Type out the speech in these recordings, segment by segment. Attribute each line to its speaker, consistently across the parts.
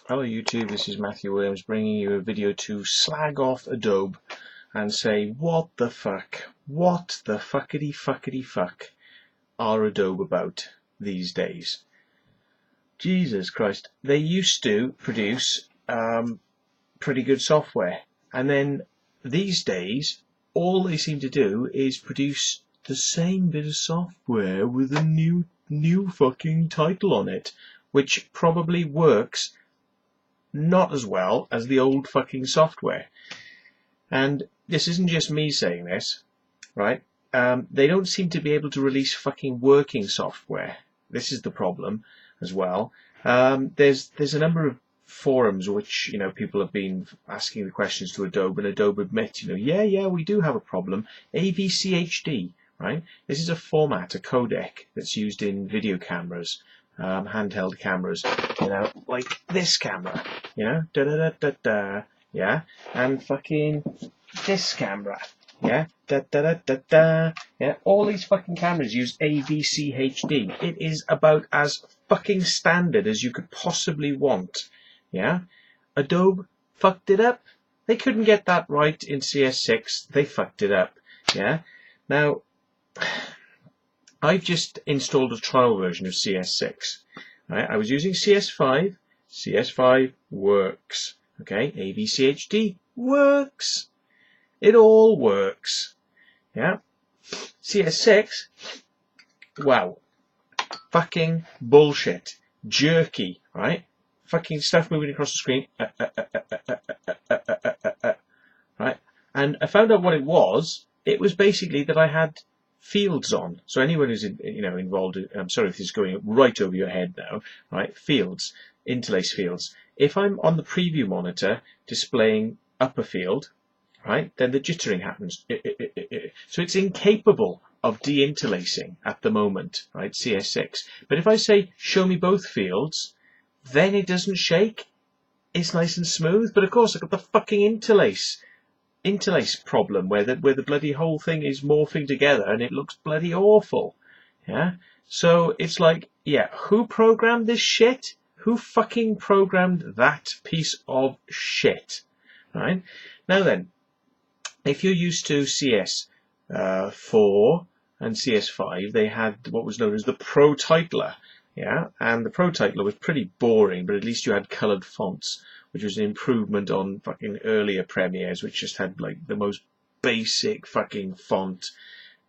Speaker 1: Hello YouTube, this is Matthew Williams bringing you a video to slag off Adobe and say what the fuck are Adobe about these days. Jesus Christ, they used to produce pretty good software, and then these days all they seem to do is produce the same bit of software with a new fucking title on it, which probably works not as well as the old fucking software. And this isn't just me saying this, right? They don't seem to be able to release fucking working software. This is the problem as well. There's a number of forums which, people have been asking the questions to Adobe, and Adobe admit, yeah, we do have a problem. AVCHD, right? This is a format, a codec that's used in video cameras, handheld cameras, like this camera, yeah, and fucking this camera, yeah, yeah, all these fucking cameras use AVCHD. It is about as fucking standard as you could possibly want, yeah. Adobe fucked it up. They couldn't get that right in CS6. They fucked it up, yeah. Now, I've just installed a trial version of CS6. Right? I was using CS5. CS5 works. Okay, AVCHD works. It all works. Yeah. CS6, wow. Fucking bullshit. Jerky, right? Fucking stuff moving across the screen. Right? And I found out what it was. It was basically that I had fields on. So anyone who's involved in, I'm sorry if this is going right over your head now, right? Fields, interlace fields. If I'm on the preview monitor displaying upper field, right, then the jittering happens. So it's incapable of deinterlacing at the moment, right? CS6. But if I say show me both fields, then it doesn't shake. It's nice and smooth. But of course I've got the fucking interlace problem where the bloody whole thing is morphing together and it looks bloody awful. Yeah. So it's like, yeah, who programmed this shit? Who fucking programmed that piece of shit? Right? Now then, if you're used to CS4 and CS5, they had what was known as the Pro Titler. Yeah, and the Pro Titler was pretty boring, but at least you had coloured fonts, which was an improvement on fucking earlier Premieres, which just had like the most basic fucking font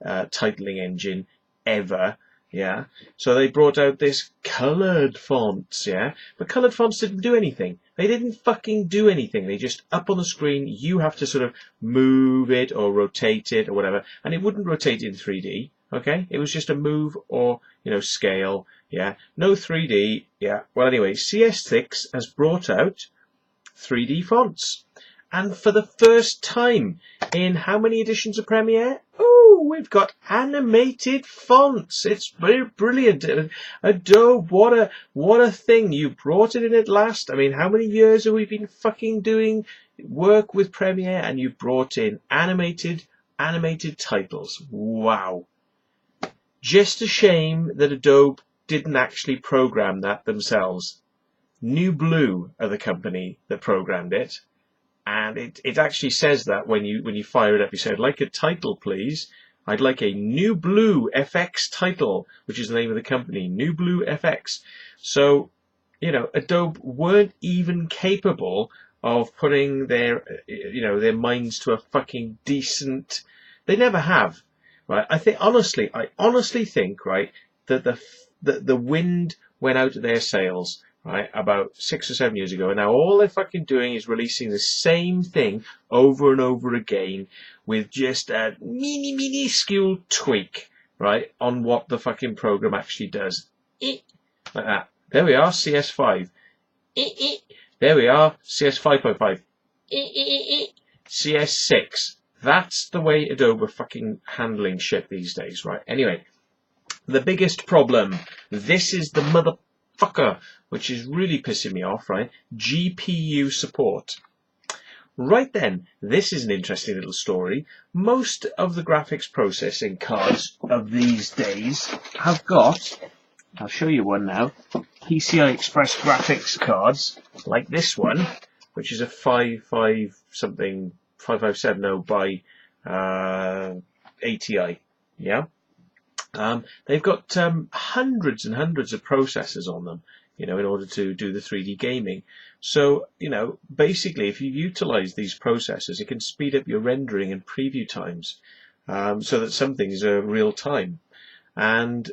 Speaker 1: titling engine ever. Yeah, so they brought out this coloured fonts. Yeah, but coloured fonts didn't do anything. They didn't fucking do anything. They just up on the screen. You have to sort of move it or rotate it or whatever, and it wouldn't rotate in 3D. Okay, it was just a move or scale. Yeah, no 3D. Yeah. Well, anyway, CS6 has brought out 3D fonts, and for the first time in how many editions of Premiere? Oh, we've got animated fonts. It's very brilliant. Adobe, what a thing! You brought it in at last. I mean, how many years have we been fucking doing work with Premiere, and you brought in animated titles? Wow. Just a shame that Adobe didn't actually program that themselves. New Blue are the company that programmed it, and it actually says that when you fire it up, you say, "I'd like a title, please. I'd like a New Blue FX title," which is the name of the company, New Blue FX. So, Adobe weren't even capable of putting their minds to a fucking decent. They never have. Right, I honestly think, right, that the wind went out of their sails, right, about 6 or 7 years ago, and now all they're fucking doing is releasing the same thing over and over again with just a minuscule tweak, right, on what the fucking program actually does. Like that. There we are, CS5. There we are, CS5.5. CS6. That's the way Adobe are fucking handling shit these days, right? Anyway, the biggest problem, this is the motherfucker, which is really pissing me off, right? GPU support. Right then, this is an interesting little story. Most of the graphics processing cards of these days have got I'll show you one now. PCI Express graphics cards, like this one, which is a 5570 by ATI. Yeah. They've got hundreds and hundreds of processors on them, in order to do the 3D gaming. So, basically, if you utilize these processors, it can speed up your rendering and preview times, so that some things are real time. And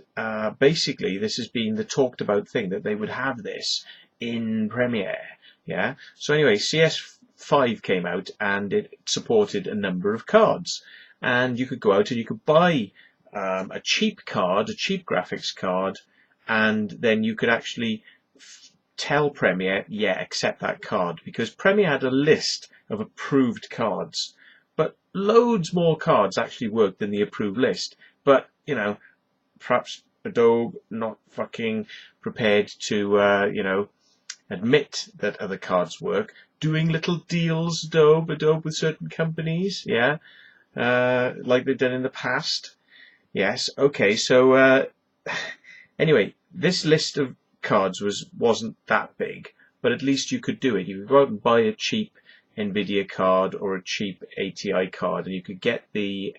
Speaker 1: basically, this has been the talked about thing, that they would have this in Premiere. Yeah. So anyway, CS5 came out and it supported a number of cards, and you could go out and you could buy a cheap graphics card, and then you could actually tell Premiere, yeah, accept that card, because Premiere had a list of approved cards, but loads more cards actually worked than the approved list. But perhaps Adobe not fucking prepared to admit that other cards work, doing little deals, Adobe with certain companies, yeah, like they've done in the past. Yes, okay, so anyway, this list of cards wasn't that big, but at least you could do it. You could go out and buy a cheap Nvidia card or a cheap ATI card, and you could get the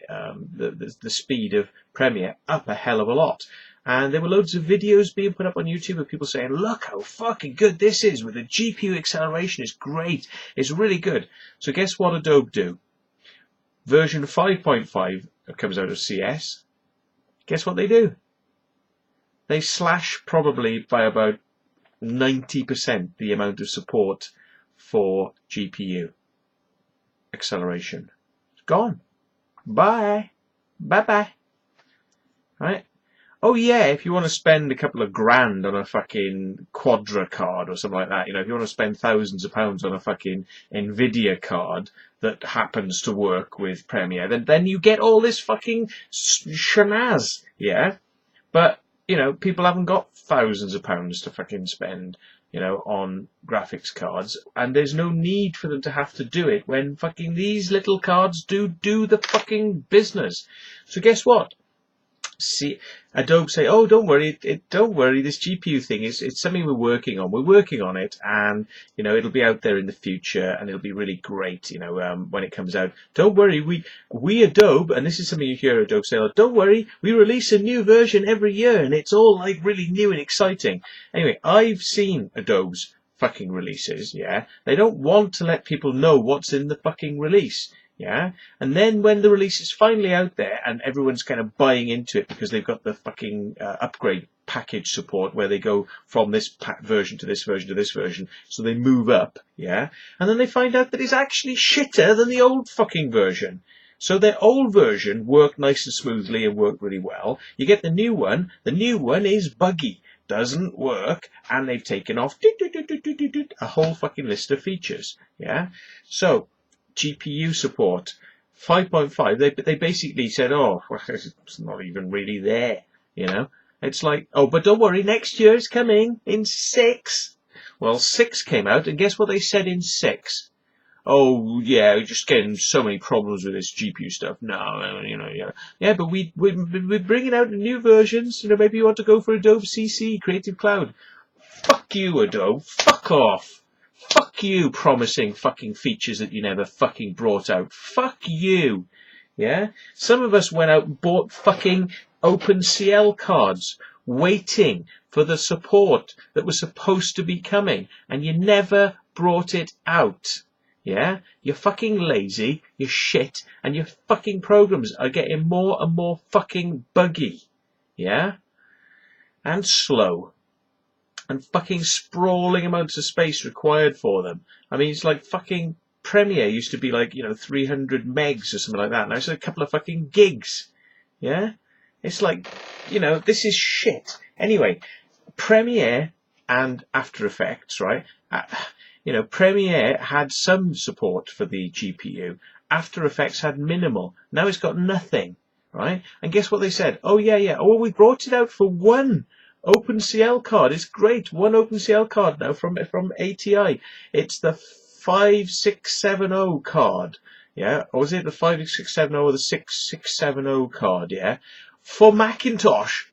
Speaker 1: speed of Premiere up a hell of a lot. And there were loads of videos being put up on YouTube of people saying, look how fucking good this is with the GPU acceleration. It's great. It's really good. So guess what Adobe do? Version 5.5 comes out of CS. Guess what they do? They slash probably by about 90% the amount of support for GPU acceleration. It's gone. Bye. Bye-bye. Right? Oh yeah, if you want to spend a couple of grand on a fucking Quadra card or something like that, if you want to spend thousands of pounds on a fucking Nvidia card that happens to work with Premiere, then you get all this fucking shenaz, yeah? But, people haven't got thousands of pounds to fucking spend, on graphics cards, and there's no need for them to have to do it when fucking these little cards do the fucking business. So guess what? See, Adobe say, oh, don't worry, don't worry, this GPU thing it's something we're working on. We're working on it, and it'll be out there in the future, and it'll be really great, when it comes out. Don't worry, we Adobe, and this is something you hear Adobe say, oh, don't worry, we release a new version every year, and it's all like really new and exciting. Anyway, I've seen Adobe's fucking releases, yeah. They don't want to let people know what's in the fucking release. Yeah, and then when the release is finally out there and everyone's kind of buying into it because they've got the fucking upgrade package support where they go from this version to this version to this version, so they move up, yeah, and then they find out that it's actually shitter than the old fucking version. So their old version worked nice and smoothly and worked really well. You get the new one is buggy, doesn't work, and they've taken off a whole fucking list of features, yeah. So GPU support 5.5, they basically said, oh, well, it's not even really there, it's like, oh, but don't worry, next year it's coming in 6. Well, 6 came out, and guess what they said in 6? Oh yeah, we're just getting so many problems with this GPU stuff. No, yeah, but we're bringing out new versions. Maybe you want to go for Adobe CC Creative Cloud. Fuck you, Adobe. Fuck off. Fuck you, promising fucking features that you never fucking brought out. Fuck you. Yeah? Some of us went out and bought fucking OPENCL cards, waiting for the support that was supposed to be coming, and you never brought it out. Yeah? You're fucking lazy, you're shit, and your fucking programs are getting more and more fucking buggy. Yeah? And slow. And fucking sprawling amounts of space required for them. I mean, it's like fucking Premiere used to be like, 300 megs or something like that. Now it's a couple of fucking gigs. Yeah? It's like, this is shit. Anyway, Premiere and After Effects, right? Premiere had some support for the GPU. After Effects had minimal. Now it's got nothing, right? And guess what they said? Oh, yeah. Oh, we brought it out for one OpenCL card. It's great. One OpenCL card now from ATI. It's the 5670 card. Yeah. Or was it the 5670 or the 6670 card? Yeah. For Macintosh.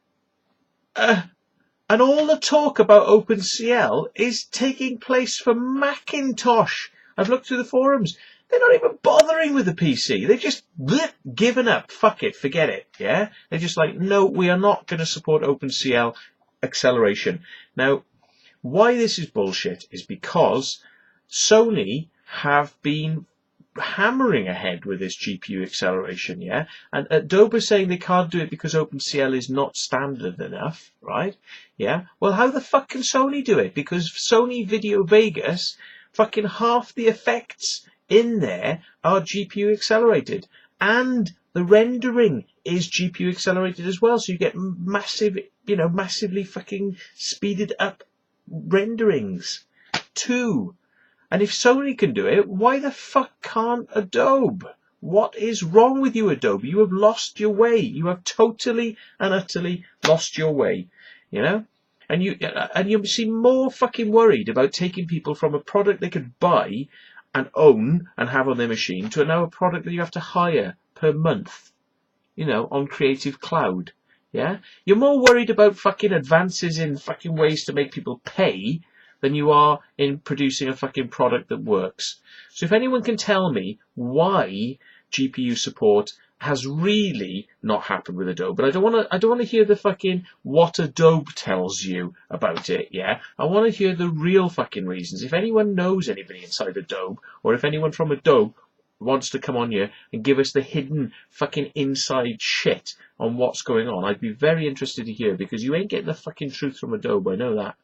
Speaker 1: And all the talk about OpenCL is taking place for Macintosh. I've looked through the forums. They're not even bothering with the PC. They're just given up. Fuck it. Forget it. Yeah? They're just like, no, we are not going to support OpenCL acceleration. Now, why this is bullshit is because Sony have been hammering ahead with this GPU acceleration, yeah? And Adobe saying they can't do it because OpenCL is not standard enough, right? Yeah? Well, how the fuck can Sony do it? Because Sony Video Vegas, fucking half the effects in there are GPU accelerated. And the rendering is GPU accelerated as well, so you get massive, massively fucking speeded up renderings too. And if Sony can do it, why the fuck can't Adobe? What is wrong with you, Adobe? You have lost your way. You have totally and utterly lost your way. And you seem more fucking worried about taking people from a product they could buy and own and have on their machine to now a product that you have to hire per month, on Creative Cloud. Yeah? You're more worried about fucking advances in fucking ways to make people pay than you are in producing a fucking product that works. So if anyone can tell me why GPU support has really not happened with Adobe, but I don't want to hear the fucking what Adobe tells you about it, yeah? I want to hear the real fucking reasons. If anyone knows anybody inside Adobe, or if anyone from Adobe wants to come on here and give us the hidden fucking inside shit on what's going on, I'd be very interested to hear, because you ain't getting the fucking truth from Adobe, I know that.